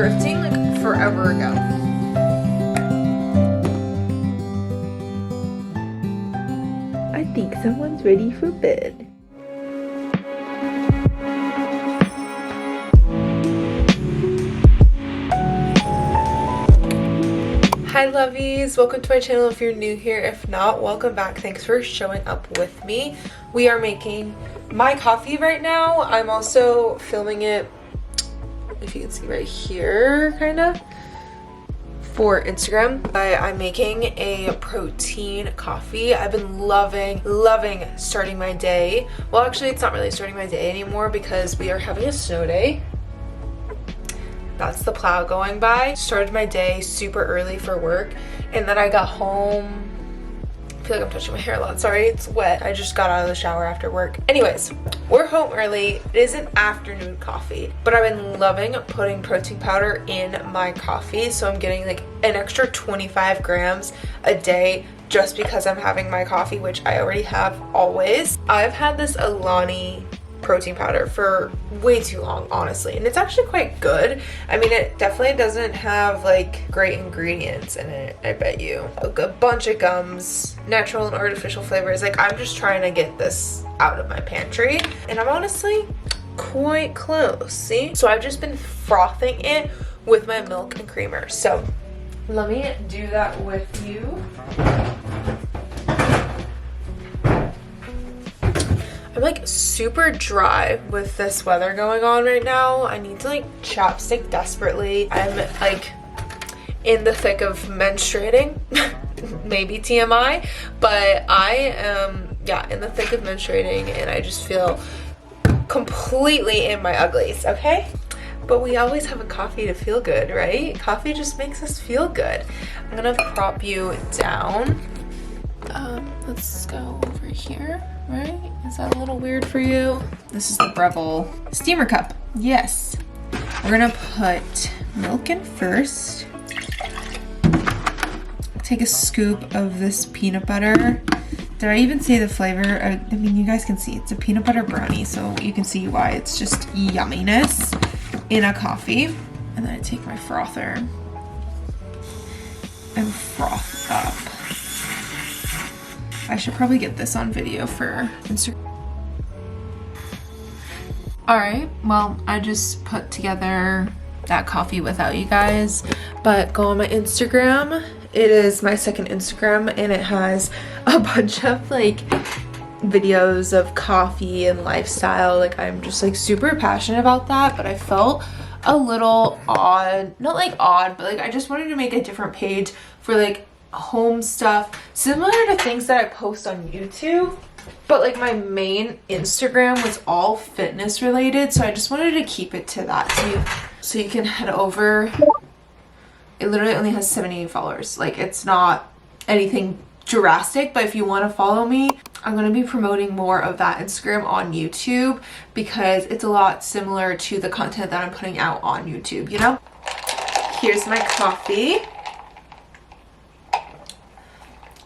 thrifting like forever ago. I think someone's ready for bed. Hi lovies, welcome to my channel if you're new here. If not, welcome back. Thanks for showing up with me. We are making my coffee right now. I'm also filming it, if you can see right here, kind of, for Instagram. I'm making a protein coffee. I've been loving starting my day. Well, actually, it's not really starting my day anymore because we are having a snow day. That's the plow going by. Started my day super early for work, and then I got home. I feel like I'm touching my hair a lot. Sorry, it's wet. I just got out of the shower after work. Anyways, we're home early. It is an afternoon coffee, but I've been loving putting protein powder in my coffee, so I'm getting like an extra 25 grams a day just because I'm having my coffee, which I already have always. I've had this Alani protein powder for way too long, honestly, and it's actually quite good. I mean, it definitely doesn't have like great ingredients in it, I bet you. A bunch of gums, natural and artificial flavors. Like, I'm just trying to get this out of my pantry, and I'm honestly quite close. See, so I've just been frothing it with my milk and creamer, so let me do that with you. I'm like super dry with this weather going on right now. I need to like chapstick desperately. I'm like in the thick of menstruating. Maybe TMI, but I am, yeah, in the thick of menstruating, and I just feel completely in my uglies, okay? But we always have a coffee to feel good, right? Coffee just makes us feel good. I'm gonna prop you down. Let's go over here, right? Is that a little weird for you? This is the Breville steamer cup. Yes. We're gonna put milk in first. Take a scoop of this peanut butter. Did I even say the flavor? I mean, you guys can see it's a peanut butter brownie, so you can see why it's just yumminess in a coffee. And then I take my frother and froth up. I should probably get this on video for Instagram. Alright, well, I just put together that coffee without you guys, but go on my Instagram. It is my second Instagram, and it has a bunch of like videos of coffee and lifestyle. Like, I'm just like super passionate about that, but I felt a little odd, not like odd, but like I just wanted to make a different page for like home stuff, similar to things that I post on YouTube, but like my main Instagram was all fitness related, so I just wanted to keep it to that. So you can head over. It literally only has 78 followers. Like, it's not anything drastic, but if you want to follow me, I'm going to be promoting more of that Instagram on YouTube because it's a lot similar to the content that I'm putting out on YouTube, you know? Here's my coffee.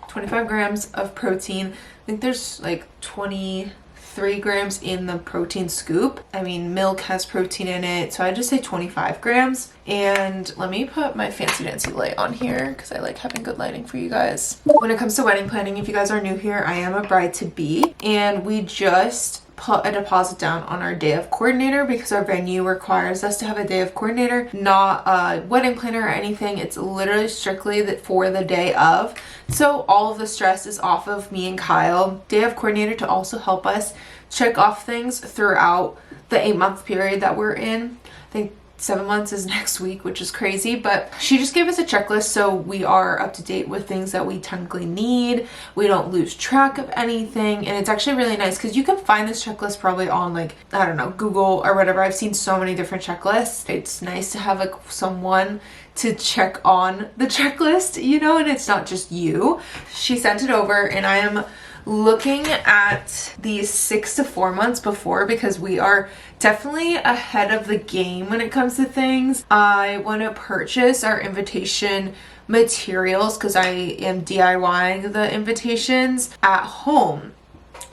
25 grams of protein. I think there's like 23 grams in the protein scoop. I mean, milk has protein in it, so I just say 25 grams. And let me put my fancy dancy light on here because I like having good lighting for you guys. When it comes to wedding planning, if you guys are new here, I am a bride-to-be, and we just put a deposit down on our day of coordinator because our venue requires us to have a day of coordinator, not a wedding planner or anything. It's literally strictly for the day of. So all of the stress is off of me and Kyle. Day of coordinator to also help us check off things throughout the 8-month period that we're in. I think 7 months is next week, which is crazy, but she just gave us a checklist so we are up to date with things that we technically need. We don't lose track of anything, and it's actually really nice because you can find this checklist probably on, like, I don't know, Google or whatever. I've seen so many different checklists. It's nice to have like someone to check on the checklist, you know, and it's not just you. She sent it over, and I am looking at these 6 to 4 months before because we are definitely ahead of the game when it comes to things. I want to purchase our invitation materials because I am DIYing the invitations at home.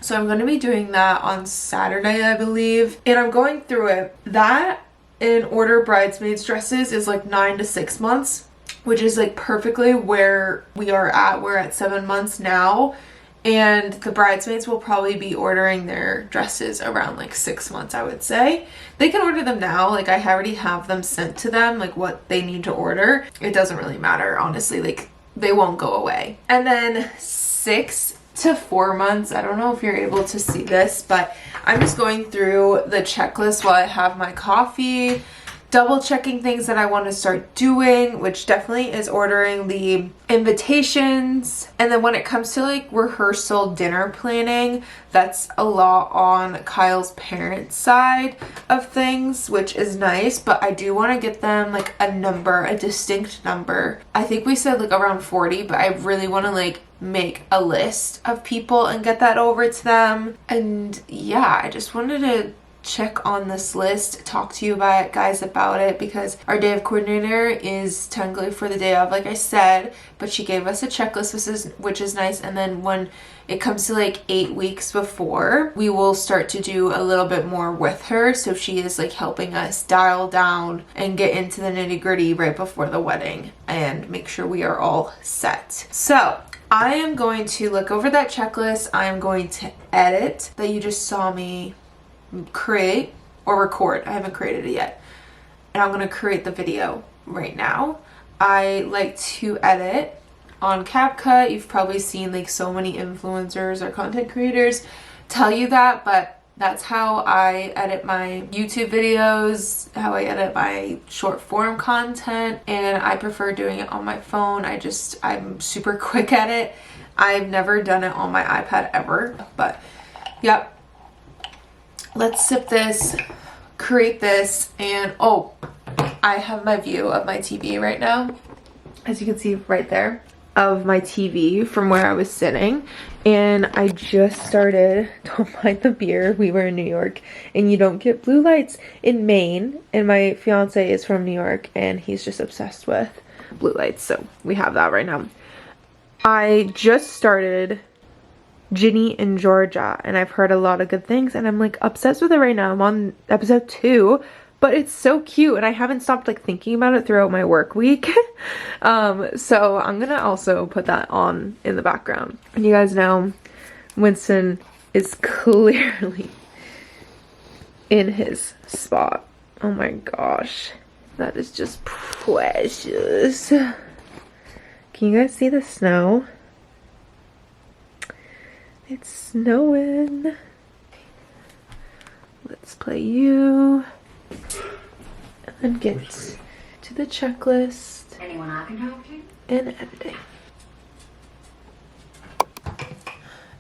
So I'm going to be doing that on Saturday, I believe. And I'm going through it. That and order bridesmaids dresses is like 9 to 6 months, which is like perfectly where we are at. We're at 7 months now, and the bridesmaids will probably be ordering their dresses around like 6 months, I would say. They can order them now, like I already have them sent to them, like what they need to order. It doesn't really matter, honestly, like they won't go away. And then 6 to 4 months, I don't know if you're able to see this, but I'm just going through the checklist while I have my coffee, double checking things that I want to start doing, which definitely is ordering the invitations. And then when it comes to like rehearsal dinner planning, that's a lot on Kyle's parents' side of things, which is nice, but I do want to get them like a number, a distinct number. I think we said like around 40, but I really want to like make a list of people and get that over to them. And yeah, I just wanted to check on this list, talk to you guys about it, because our day of coordinator is technically for the day of, like I said, but she gave us a checklist, which is nice. And then when it comes to like 8 weeks before, we will start to do a little bit more with her, so she is like helping us dial down and get into the nitty-gritty right before the wedding and make sure we are all set. So I am going to look over that checklist. I am going to edit that you just saw me create or record. I haven't created it yet, and I'm going to create the video right now. I like to edit on CapCut. You've probably seen like so many influencers or content creators tell you that, but that's how I edit my YouTube videos, how I edit my short form content, and I prefer doing it on my phone. I'm super quick at it. I've never done it on my iPad ever, but yep. Let's sip this, create this, and oh, I have my view of my TV right now. As you can see right there, of my TV from where I was sitting. And I just started, don't mind the beer, we were in New York, and you don't get blue lights in Maine. And my fiance is from New York, and he's just obsessed with blue lights, so we have that right now. I just started Ginny in Georgia, and I've heard a lot of good things, and I'm like obsessed with it right now. I'm on episode 2, but it's so cute, and I haven't stopped like thinking about it throughout my work week. So I'm gonna also put that on in the background. And you guys know Winston is clearly in his spot. Oh my gosh, that is just precious. Can you guys see the snow? It's snowing. Let's play you. And then get to the checklist. Anyone I can help you? And editing.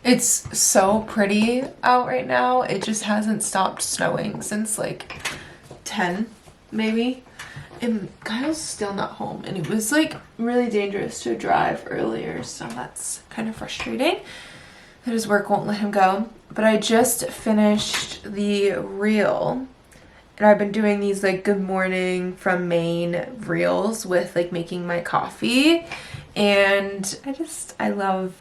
It's so pretty out right now. It just hasn't stopped snowing since like 10 maybe. And Kyle's still not home, and it was like really dangerous to drive earlier, so that's kind of frustrating. His work won't let him go. But I just finished the reel, and I've been doing these like good morning from Maine reels with like making my coffee, and I love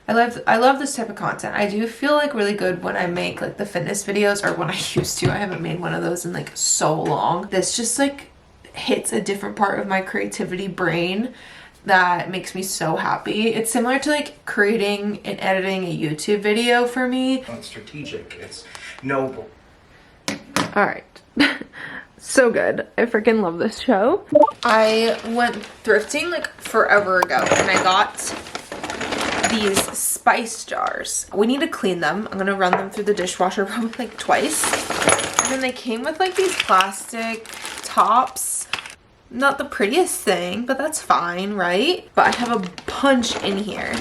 this type of content. I do feel like really good when I make like the fitness videos, or when I used to. I haven't made one of those in like so long. This just like hits a different part of my creativity brain that makes me so happy. It's similar to like creating and editing a YouTube video for me. It's strategic, it's noble. All right. So good. I freaking love this show. I went thrifting like forever ago, and I got these spice jars. We need to clean them. I'm gonna run them through the dishwasher probably like twice. And then they came with like these plastic tops. Not the prettiest thing, but that's fine, right? But I have a bunch in here,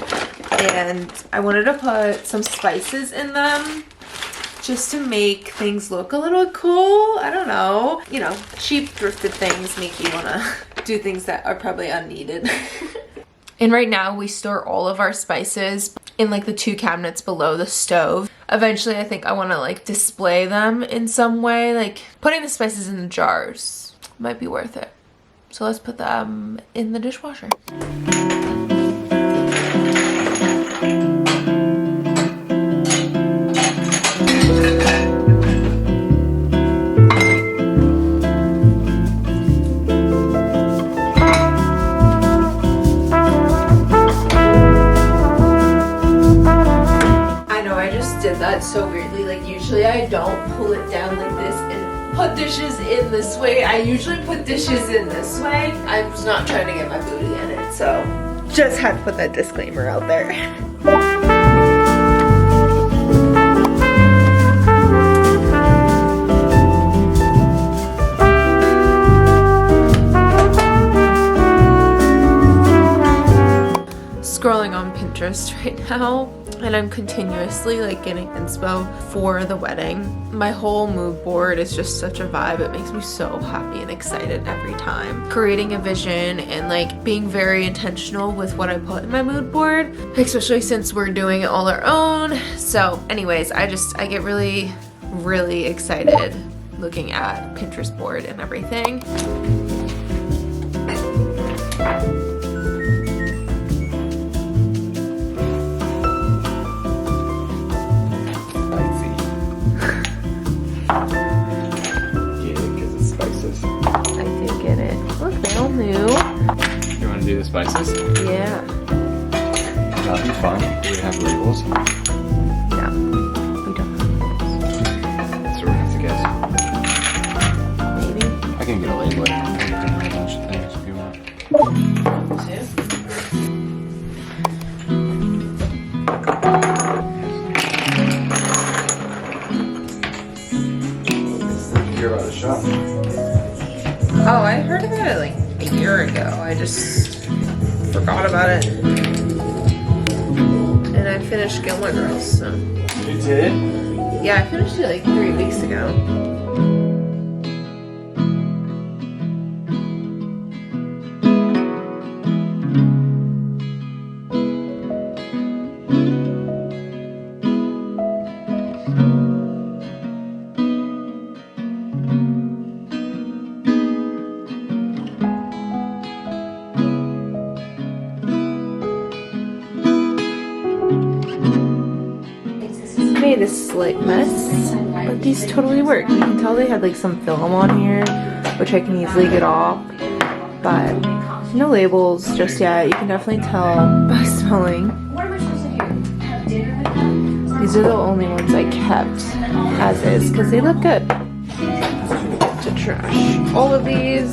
and I wanted to put some spices in them just to make things look a little cool. I don't know. You know, cheap thrifted things make you want to do things that are probably unneeded. And right now we store all of our spices in like the 2 cabinets below the stove. Eventually I think I want to like display them in some way, like putting the spices in the jars might be worth it. So let's put them in the dishwasher. I don't pull it down like this and put dishes in this way. I usually put dishes in this way. I'm just not trying to get my booty in it, so just had to put that disclaimer out there. Scrolling on Pinterest right now, and I'm continuously like getting inspo for the wedding. My whole mood board is just such a vibe. It makes me so happy and excited every time. Creating a vision and like being very intentional with what I put in my mood board, especially since we're doing it all our own. So anyways, I get really, really excited looking at Pinterest board and everything. Do the spices? Yeah. That'd be fun. Do we have labels? No, we don't have labels. So we're gonna have to guess. Maybe. I can get a label. I can print a bunch of things if you want. Hear about the shop? Oh, I heard about it like a year ago. I just forgot about it. And I finished Gilmore Girls, so. You did? Yeah, I finished it like 3 weeks ago. Made a slight mess, but these totally work. You can tell they had like some film on here, which I can easily get off, but no labels just yet. You can definitely tell by smelling. These are the only ones I kept as is because they look good. To trash all of these.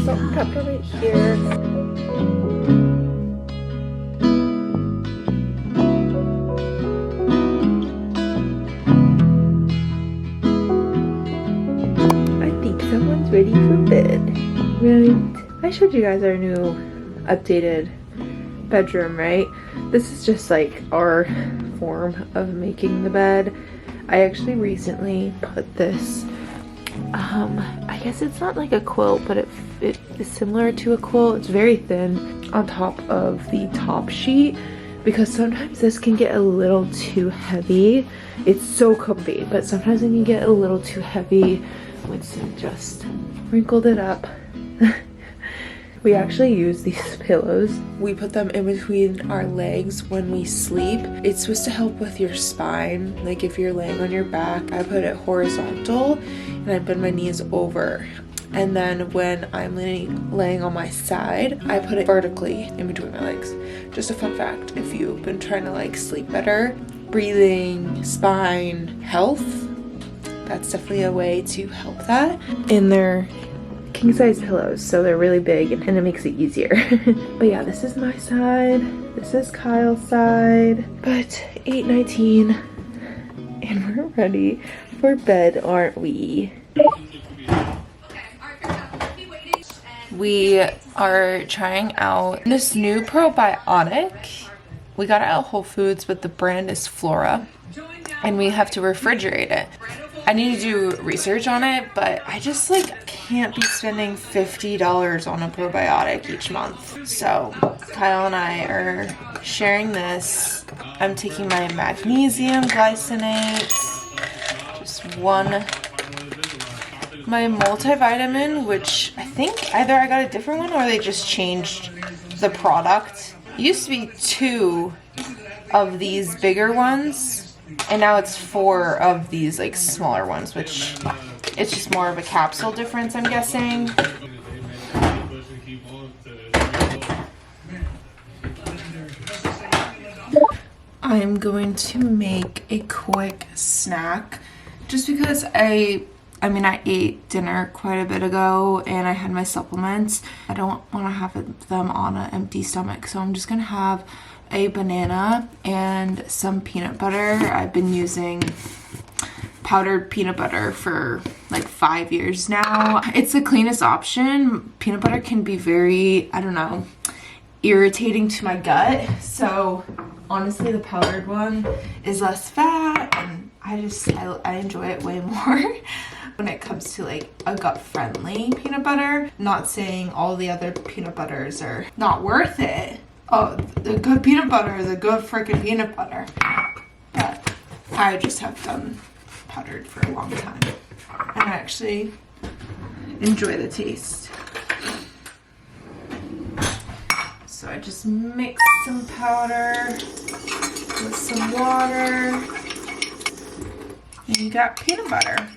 Salt and pepper right here. Ready for bed. Right. I showed you guys our new updated bedroom, right? This is just like our form of making the bed. I actually recently put this, I guess it's not like a quilt, but it is similar to a quilt. It's very thin on top of the top sheet because sometimes this can get a little too heavy. It's so comfy, but sometimes it can get a little too heavy. Winston just wrinkled it up. We actually use these pillows. We put them in between our legs when we sleep. It's supposed to help with your spine. Like if you're laying on your back, I put it horizontal and I bend my knees over. And then when I'm laying on my side, I put it vertically in between my legs. Just a fun fact, if you've been trying to like sleep better, breathing, spine, health, that's definitely a way to help that. And they're king size pillows, so they're really big and it makes it easier. But yeah, this is my side, this is Kyle's side. But 8:19 and we're ready for bed, aren't we? We are trying out this new probiotic. We got it at Whole Foods, but the brand is Flora, and we have to refrigerate it. I need to do research on it, but I just like can't be spending $50 on a probiotic each month. So Kyle and I are sharing this. I'm taking my magnesium glycinate, just one. My multivitamin, which I think either I got a different one or they just changed the product. It used to be 2 of these bigger ones. And now it's 4 of these like smaller ones, which it's just more of a capsule difference, I'm guessing. I'm going to make a quick snack just because I ate dinner quite a bit ago and I had my supplements. I don't want to have them on an empty stomach, so I'm just gonna have a banana and some peanut butter. I've been using powdered peanut butter for like 5 years now. It's the cleanest option. Peanut butter can be very, I don't know, irritating to my gut, so honestly the powdered one is less fat and I enjoy it way more when it comes to like a gut friendly peanut butter. Not saying all the other peanut butters are not worth it. Oh, the good peanut butter is a good freaking peanut butter, but I just have done powdered for a long time and I actually enjoy the taste. So I just mix some powder with some water and you got peanut butter.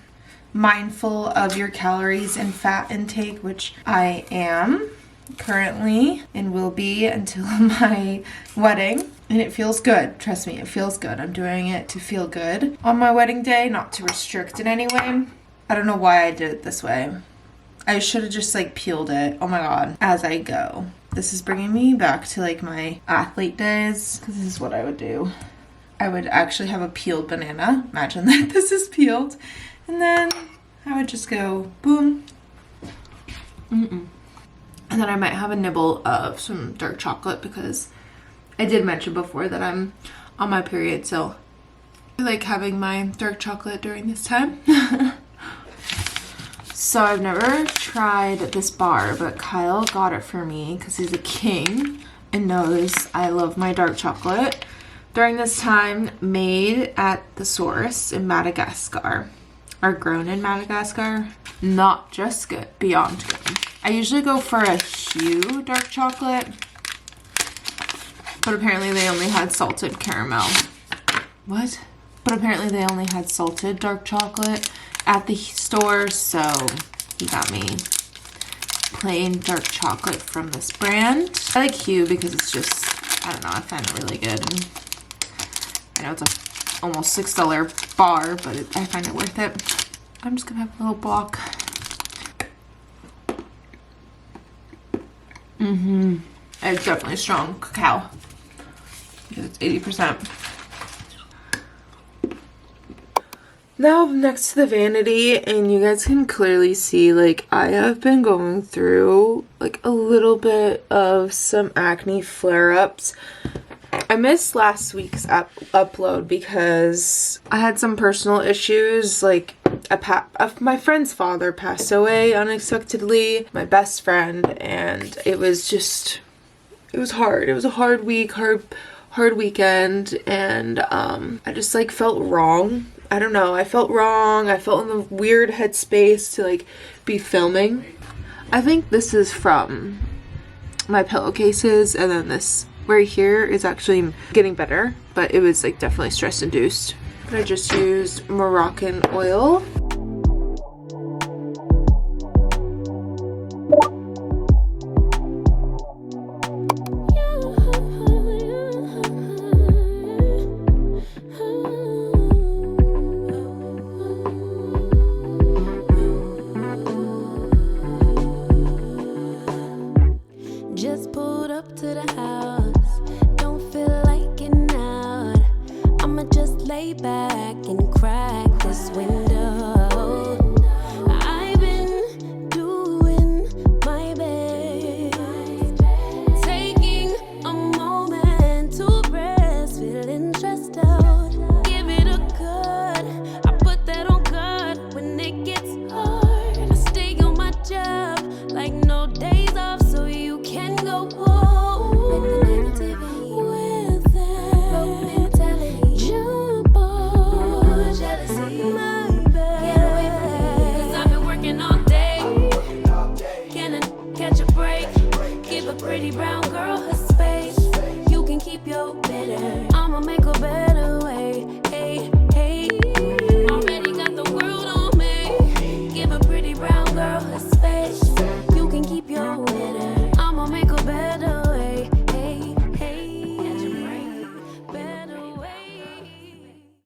Mindful of your calories and fat intake, which I am currently and will be until my wedding, and it feels good. Trust me, it feels good. I'm doing it to feel good on my wedding day, not to restrict in any way. I don't know why I did it this way. I should have just like peeled it, oh my god, as I go. This is bringing me back to like my athlete days, because this is what I would do. I would actually have a peeled banana. Imagine that this is peeled. And then I would just go boom. And then I might have a nibble of some dark chocolate because I did mention before that I'm on my period, so I like having my dark chocolate during this time. So I've never tried this bar, but Kyle got it for me because he's a king and knows I love my dark chocolate. During this time, made at the source in Madagascar, or grown in Madagascar. Not just good, beyond good. I usually go for a Hue dark chocolate, but apparently they only had salted caramel. What? But apparently they only had salted dark chocolate at the store, so he got me plain dark chocolate from this brand. I like Hue because it's just, I don't know, I find it really good. And I know it's a almost $6 bar, but I find it worth it. I'm just gonna have a little block. It's definitely strong cacao because it's 80%. Now I'm next to the vanity, and you guys can clearly see like I have been going through like a little bit of some acne flare-ups. I missed last week's upload because I had some personal issues. Like my friend's father passed away unexpectedly, my best friend, and it was hard. It was a hard week, hard weekend, and I just like felt wrong. I don't know, I felt wrong. I felt in the weird headspace to like be filming. I think this is from my pillowcases, and then this right here is actually getting better, but it was like definitely stress induced. I just used Moroccan oil. Just pulled up to the house, don't feel like getting out. I'ma just lay back and crack this window. I've been doing my best, taking a moment to rest, feeling stressed out. Give it a good, I put that on good when it gets hard. I stay on my job like no days off, so you can go home with the negativity, with that broke mentality. Jump on jealousy, my bad. Get away from me, 'cause I've been working all day. Can I catch a break? Give a pretty brown girl her space. You can keep your bitter